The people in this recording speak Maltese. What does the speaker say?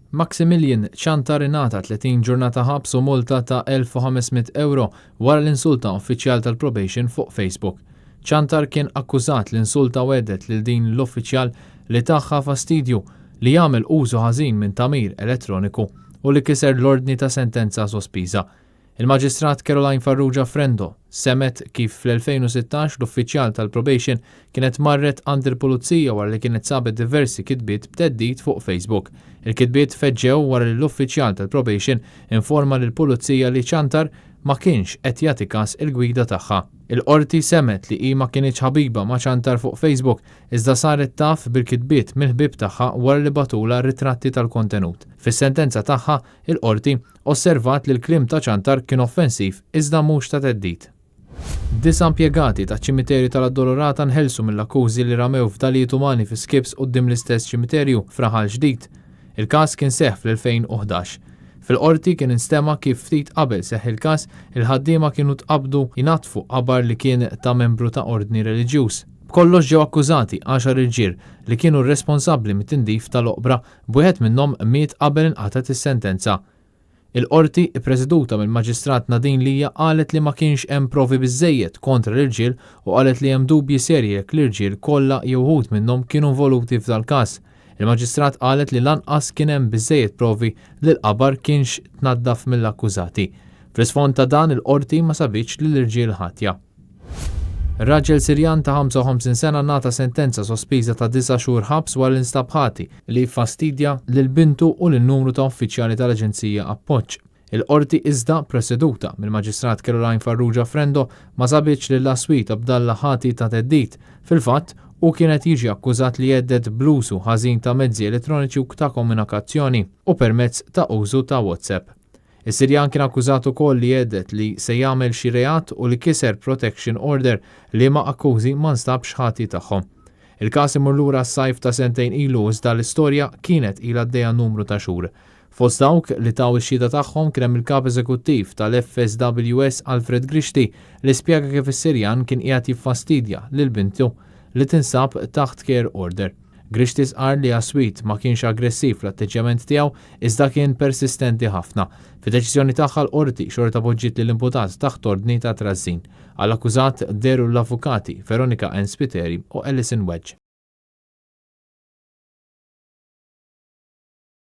Maximilian Ċantar ingħata 30 ġurnata ħabs u multa ta' €1,500 wara l-insulta uffiċjal tal-probation fuq Facebook. Ċantar kien akkużat li insulta u għeddet lil din l-uffiċjal li tagħha fastidju li jagħmel użu ħażin minn tamir elettroniku u li kiser l-ordni ta' sentenza sospiża. Il-Maġistrat Caroline Farrugia Frendo semet kif fl-2016 l-uffiċjal tal-probation kienet marret għand il-pulizija wara li kienet sabet diversi kitbiet b'teddid fuq Facebook. Il-kitbiet feġġew wara li l-uffiċjal tal-probation informa lill-pulizija li Ċantar ma kienx qed jagħti każ il-gwida tagħha. Il-qorti semet li hi ma kienx ħabiba ma' Ċantar fuq Facebook iżda saret taf bil-kitbiet mill-ħbieb tagħha wara li batula ritratti tal-kontenut. Fis-sentenza tagħha, il-qorti osservat li l-kliem ta' Ċantar kien offensiv iżda mhux ta' teddid. 9 impjegati ta' ċimiterju tal-Addolorata nħelsu mill-akkużi li ramew f'dalijiet umani fi skips quddiem l-istess ċimiterju f'Raħal Ġdid. Il-każ kien seħħ fl-2011. Fil-qorti kien instema kif ftit qabel seħħ il-każ il-ħaddiema kienu tqabdu jingħatfu qabar li kien ta' membru ta' ordni reliġjuż. B'kollox ġew akkużati 10 irġiel li kienu responsabbli mit-tindif tal-oqbra b'wieħed minnhom miet qabel inqatet is-sentenza. Il-qorti ppreżeduta mill-Maġistrat Nadine Lija qalet li ma kienx hemm provi biżżejjed kontra l-irġiel u qalet li hemm dubji serji jekk l-irġiel kollha jew wħud minnhom kienu involuti f'dal-każ. Il-Maġistrat qalet li lanqas kien hemm biżżejjed provi li l-qabar kienx tnaddaf mill-akkużati. Fl-isfond ta' dan il-qorti ma sabitx li l-irġiel ħatja. Raġel Sirjan ta' 55 sena nata sentenza sospiża ta' 9 xhur ħabs wara l-instab ħati li fastidja lil bintu u lin-numru ta' uffiċjali tal-Aġenzija Appoġġ. Il-qorti iżda preseduta mill-Maġistrat Caroline Farrugia Frendo ma sabitx lil Aswit Abdalla ħati ta' teddid. Fil-fatt, u kienet jiġi akkużat li jeddet bl-użu ħażin ta' mezzi elettroniċi u ta' komunikazzjoni u permezz ta' użu ta' WhatsApp. Is-Sirjan kien akkużat ukoll li jeddet li se jagħmel xi reat u li kiser protection order li ma' akkużi ma nstabx ħati tagħhom. Il-każ imur lura s-sajf ta' sentejn ilu iżda l-istorja kienet ilha għaddejja numru ta' xhur. Fost dawk li taw ix-xhieda tagħhom kien hemm il-kap eżekuttiv tal-FSWS Alfred Grixti li spjega kif is-Sirjan kien qiegħed jiffastidja lil bintu li tinsab taħt care order. Grixti qal li Aswit ma kienx aggressiv fl-atteġġjament tiegħu iżda kien persistenti ħafna. Fid-deċiżjoni tagħha l-qorti xorta poġġiet lill-imputat taħt ordni ta' trażżin. Għall-akkużat deru l-avukati Veronika N. Spiteri u Ellison Wedge.